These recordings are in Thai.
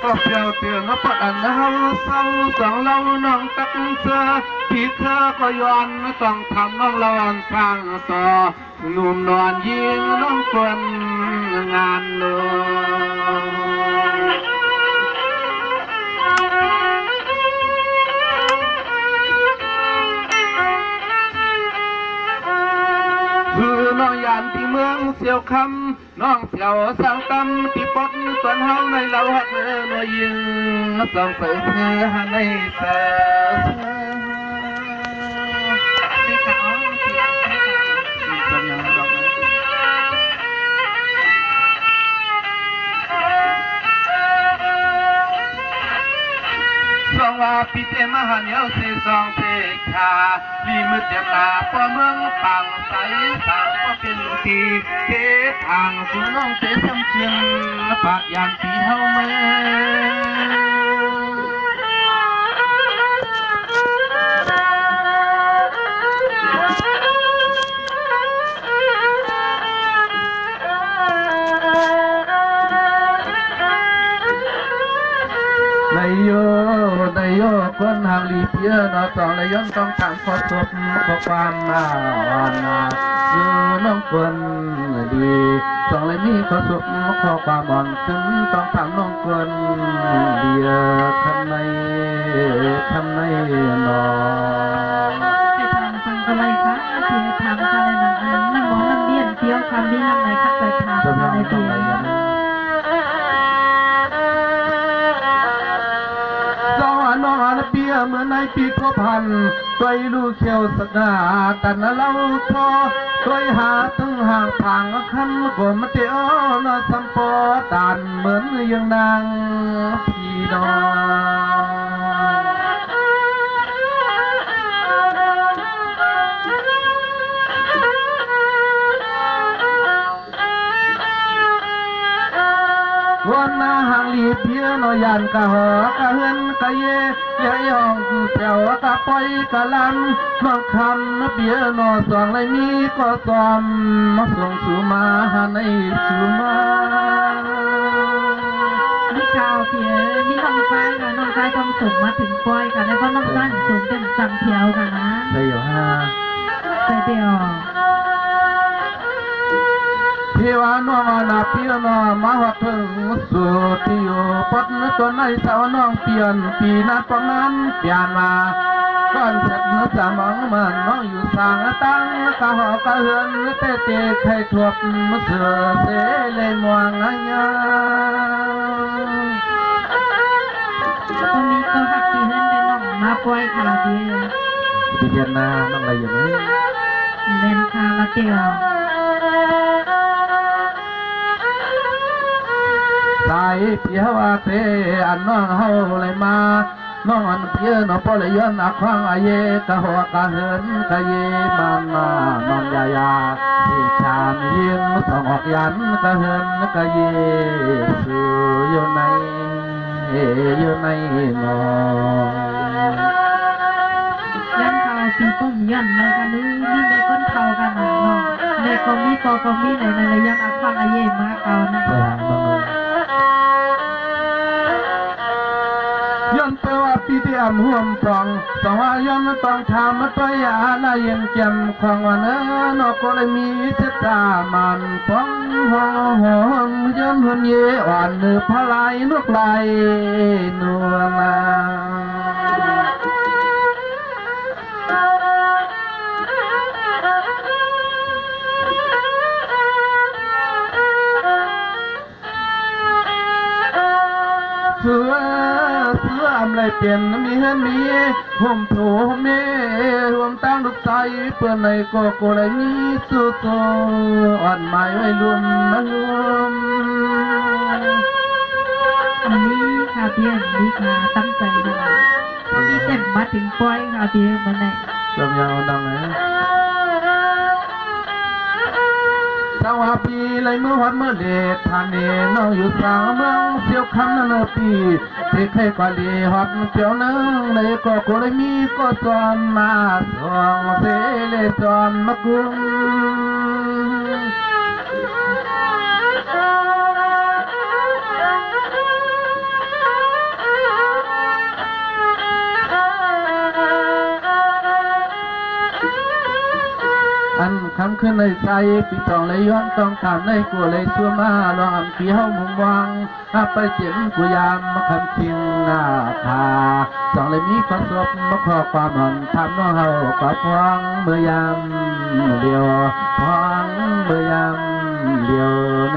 ก็เพียวเตือนว่าปอันเฮาเศร้าสองเราน้องตักเสือพี่เธอก็ย้อนต้องทำน้องเราอันสร้างต่อหนุ่มนอนยิงน้องคนงานเลยคือน้องยานที่เมืองเสียวคำน้องเสียวสังตำที่ปดส่วนเฮาในเราหักเนื้อหน่วยยิงส่องเสือเสือในเสืสองว่าปีเตมหันเยาเสสองเสชาลีมืดเดียตาพอเมืองปังใสสางก็เป็นทีเททางสู่น้องเสสำเชียงปากยานปีเฮาเมืในโยคนหางลีเพียนอสองเลยย้อนต้องทางขอศพขอความมาอ่อนคือน้องคนดีสองเลยมีขอศพขอความอ่อนถึงต้องทางน้องคนเดียทำในนอให้ทางฟังอะไรคะที่ให้ทางอะไรนั่งมองนั่งเบี้ยนเที่ยวคำนี้ทำไหนครับไปทางอะไรเดียวเปียเมื่อในปีก็พันตัวลูกเขียวสกาแต่นเราทอตัวหาตั้งห่างทางคำก็มาเตอนสัมปอตันเหมือนยังนางพี่น้องวันนาหางลีเพียนยันกะหอกะเฮือนกะเยยายองแถวกะปอยกะลันน้องคำเปียนอสองเลยมีก็ซอมมาส่งสู่มาในสู่มานี่ข่าวเพียนี่น้องชายค่ะน้องชายต้องส่งมาถึงปอยค่ะแล้วก็น้องชายส่งเป็นจังเที่ยวค่ะนะใช่อยู่ห้าใช่เดียวเทวานวนาเปียนมาหัดถึงสุดที่อยู่ปัดตัวในสาวน้องเปลี่ยนปีนั้นประมาณเปลี่ยนมาก่อนเสร็จนึกจะมองมันน้องอยู่สางตั้งกะหอกะเฮือนเตะเตะไข่ทวบมือเสือเสเลยมวงอันยาตรงนี้ก็หักที่เฮือนได้น้องมาปอยค่ะเดียวปีเดียนนาน้องอะไรอย่างนี้เล่นค่ะละเดียวสายเพียวอาเตอันน้องเฮาเลยมาน้องอันเพียน้องพอเลยย้อนอาควางอาเยกะหัวกะเหินกะเยมันมานอนยายาที่ชามยืนสองออกยันกะเหินกะเยสู่อยู่ในนองยันข่าวปีต้มยันในกันนี้นี่ในก้นเท่ากันน้องในก็มีในยันอาควางอาเยมาเก่านะย้อนเปว่าปีที่อ่ำห่วมปองสองว่าย้อนต้องทำมาตัวยาลายยังเจ็มของวันนอกก็เลยมีเสตามันปองห้องหอมย้อนหัวเย่อ่อนเนื้อพลายนกลายนัวนาเสืออำเลยเปลี่ยนมีเห็นมีห่มโถเมรวมตั้งลูกใจเพื่อนในก็เลยมีสุดอ่อนไม้ไว้รวมอันนี้ค่ะเพียนนี่ค่ะตั้งใจนะคะนี่เต็มมาถึงปอยค่ะเพียนมันไหนจำยาวดังไหมสาวปีเลยมือหัดมือเด็ดทานเนน้องอยู่สาวเมืองเสียวคำนั่นปีเด็กให้กว่าดีหัดเปียวนึงเลยก็เลยมีก็จอมมาสองเสเลจอมมากุม เ ามขึ้นในใจปีสองเลยย้อนต้องถามในกัวเลยชัวมาลองปีเฮามุงวังไปเสียงกุยามมาคำคิงหน้าคาสองเลยมีข้อสอบมาขอความหวังทำน้องเฮาก็พวงเมื่อยามเดียวพวงเมื่อยามเดียวใน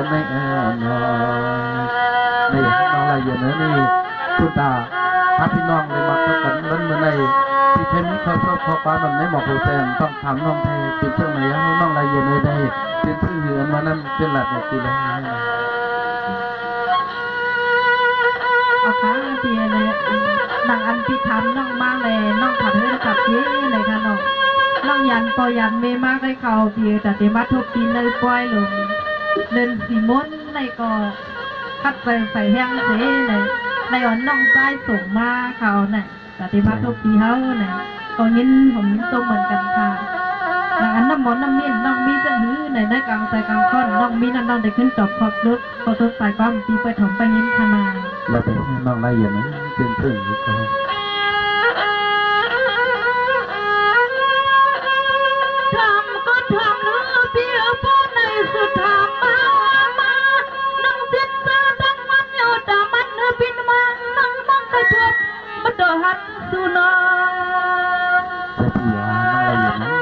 ในน้องในน้องอะไรอย่างนี้นี่คุณตาพาพี่น้องเลยมาเข้ากันมันเมื่อในที่เพนนี้เขาชอบข้อความมันไม่เหมาะกับแซงต้องถามน้องไทยเป็นเช่นไหนน้องอะไรอย่างนี้ได้เป็นชื่อเหือนมานั่นเป็นหลักในปีแล้วเอาค่ะพี่เลยนางอันพี่ทำน้องมาเลยน้องขัดเรื่องขัดเย้เลยค่ะน้องยันปอยันเมมากได้เขาพี่แต่เดี๋ยวมาทุบตีเลยปล่อยลงเดินสีม้วนในก็คัดใส่แห้งเสียเลยในอ่อนน้องใต้ส่งมาเขาเนี่ยแต่เดี๋ยวมาทุบตีเขาเนี่ยก็ยินผมตรงเหมือนกันค่ะนางอันน้ำหมอนน้ำมีนน้องมีจะหื้อในได้กลางใจกลางค่อนน้องมีนั่นน้องได้ขึ้นจอบขอบลึกพอทดสายความปีไปถมไปยิ้มขนาดเราเป็นน้องอะไรอย่างนี้เป็นชื่อหรือเปล่าทำก็ทำเนื้อเบี้ยป้อนในสุดทำมาน้องจิตตาดังมันอยู่แต่มันเนื้อบินมาน้องมังไปทบมาเดือหันสุนองจะเสียน้องอะไรอย่างนี้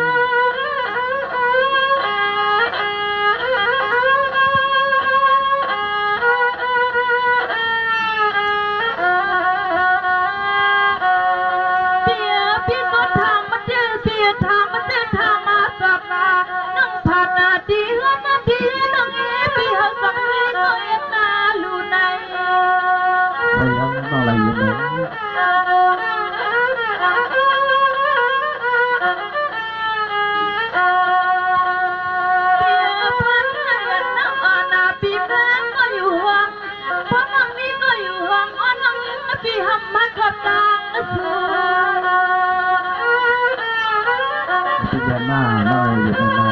หน้าน้อยอยู่ในหน้า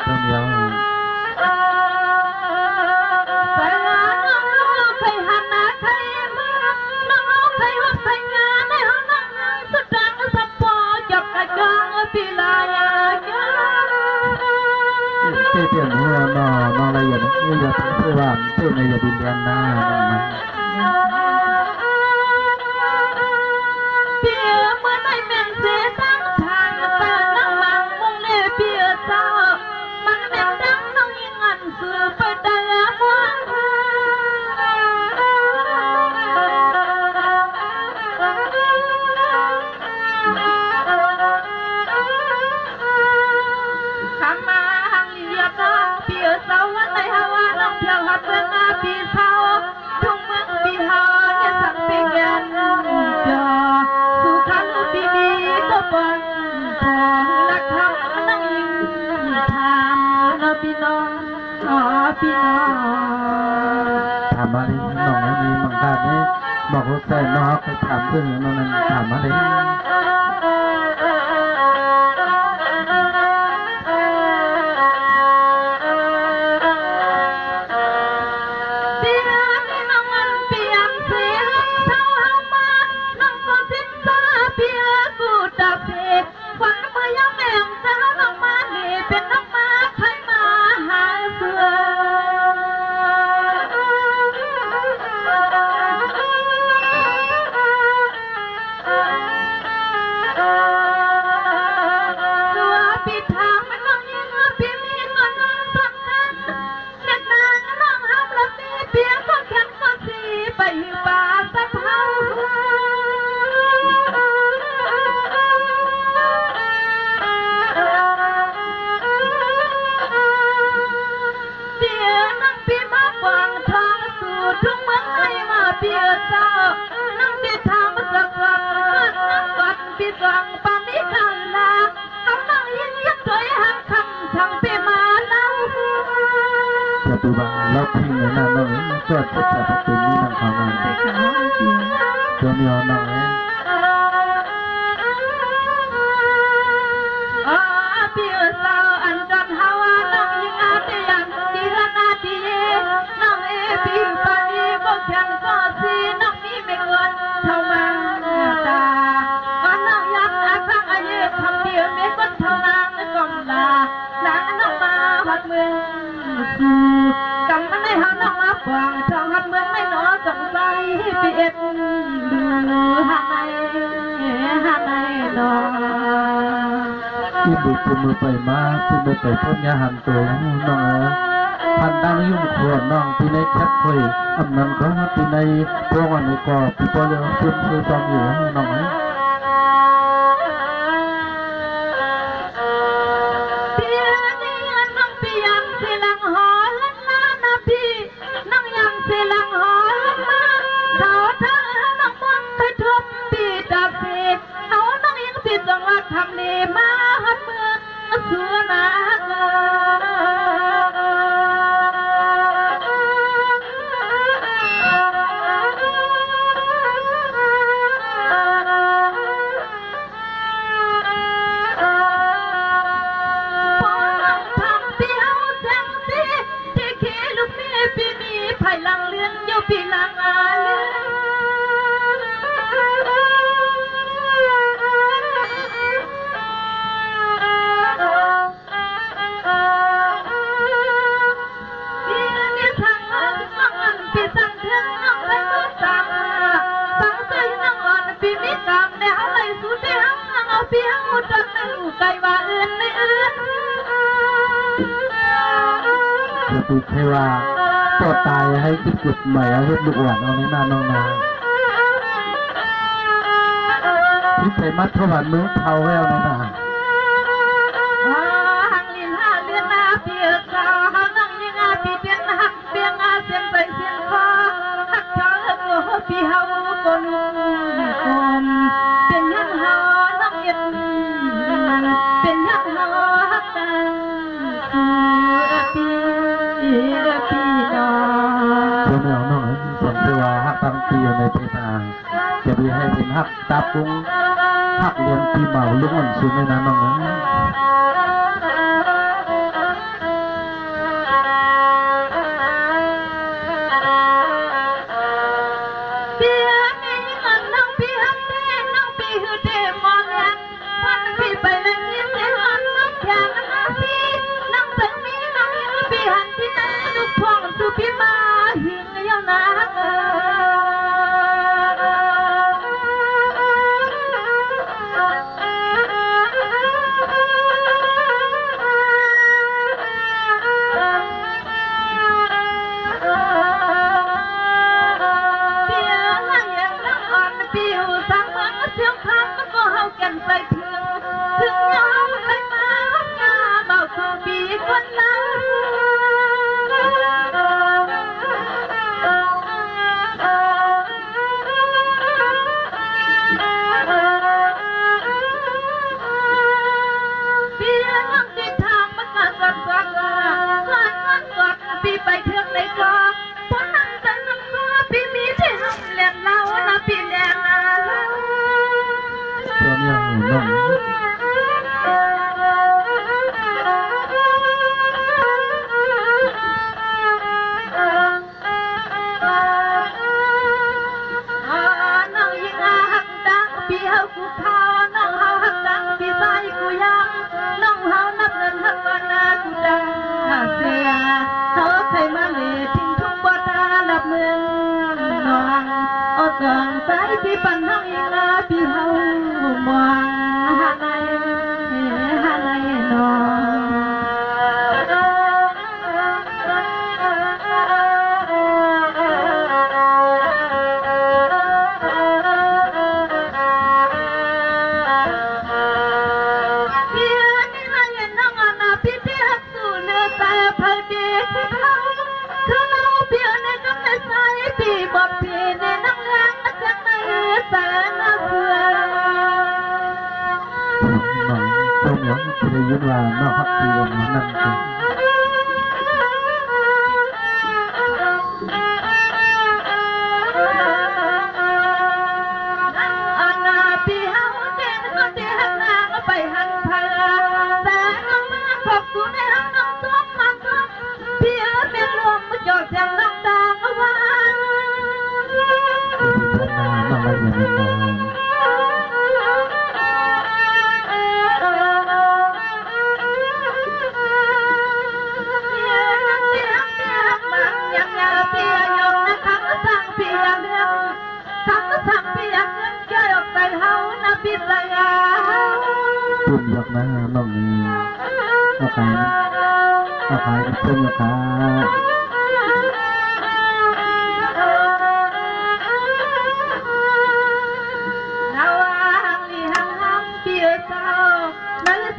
ต้นยาวไปหาน้องไปหันหน้าใครมาน้องไปหักไปงานในห้องนั่งสุดดังสับปอจับกระจังปีลายาเตี้ยเตี้ยหัวน้องอะไรอย่างนี้อย่าเป็นเสื้อหวานเตี้ยในอย่าบินยันหน้าน้องมันเปียเมื่อในแม่งเสียตั้งทางแต่น้ำมันมุ่งเล่เปียเจ้ามันแม่งดังน้องยิงอันเสือไปแต่ละวันคำมาหังเรียบน้องเปียเจ้าวันในฮาวาน้องเพียวหัดเมืองอาปีเศร้าทุ่งเมืองปีหาเนี่ยสั่งเปียนจอสุขันปีบีก็ปนทองรักทำน้องยิงทำน้องพี่น้องพี่น้องถามมาเลยน้องมีบางท่านนี่บอกว่าใส่น้องไปถามซึ่งน้องนั้นถามมาเลยเราทิ้งในนั้นน้องก็จะเป็นนี่นั่งเขางานตัวเมียน้องเปียสาวอันจันฮาวาน้องยิงอาเตียนดีละนาทีน้องปีปานีก็แข็งก็สีน้องนี้ไม่เกินเท่ามาตาก็น้องยักษ์อาคังอายุคำเดียวเม กวางทองหัดเมืองไม่หนอสงสัยพี่เอ็ดดูหาในดอก ที่บุกมือไปมาที่มือไปพ้นยาหันตัวน้องพันดังยุ่งขวดน้องที่ในแคปคุยอำนันเขาที่ในพวกวันในกอพี่ปอยังซึมซื้อซองอยู่น้อง จังหวัดทำดีมาหัดเมืองสุนาหลังเลื่อนอยู่ปีหลังอาเลื่อนนี่ทางน้องปีสั่งเทืองน้องไปมือสั่งใจน้องอ่อนปีมิกามแนวไหลสุดที่หังเอาปีหังอุดตันในหูไก่ว่าเอื่นในเอื่นจะปีเทวาก็ตายให้คิดจุดใหม่ให้ลูกหวานเอาในหน้าน้องนาที่ไปมัดทวันมือเท้าแววในหน้าหังลินห้าเดือนนาเปียสาวหังนั่งยังอาปีเตียงหักเปียงอาเสียงใจเสียงคอหักเธอโอ้ปีเฮาก็นุ่มกลมเป็นยังเฮาน้องเย็นเป็นยังเฮาหักกันปีน้องเจ้าแมวน้องสมเสวาหักตั้งปีอยู่ในเพศางจะไปให้เป็นหักตาปุงหักเลี้ยงปีเมาลุกมันสูงในนั้นน้องพี่มาหิงยังนะไปถึงยาวไปมาเบาคือปีคนละปีไปเทือกเลยก็เพราะนั่งใจมันก็ปีมีที่ห้องเล่นเล่านะปีแดงอ่ะเจ้าแมวน้องน้องยิงหักดังปีเฮากูพาน้องเฮาหักดังปีใจกูยังน้องเฮานับเงินหักวันนากูดังเสียเขาใครมาเลทิ้งทุ่งบัวตาลับเมืองนองเอาจังใจปีปันน้องยิงปีเฮามองหาในนองยืนว่าน้องฮักตีกันนั่นเองอาณาปีเฮาเด่นก็เด่นนาไปหันพาแต่น้องมาขอบคุณในห้องน้องซ้อมมาซ้อมพี่เอ๋เมียหลวงมาจอดเสียงน้องดังเอาไว้น้องอะไรอย่างนั้น พี่ยมนะคะสั่งพี่ยเรื่องสั่งพี่ยเรื่องแก้ออกไปเฮานะพี่สายาตุ่มยกนะน้องเอาขายกับตุ่มยกขา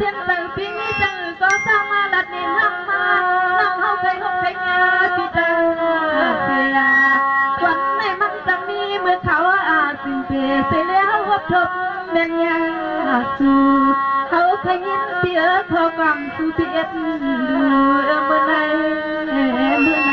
เสียงใส่ปีนี้จังก็สร้างมาลัดนินหักมาน้องเฮาเคยหกเคยงาพี่ตาเสียวันไหนมันจะมีเมื่อเขาสิ้นเปเสียแล้ววับทบแม่นยังสู้เขาเคยยินเปียขอกล่องสู้เปียดดูเมื่อไหน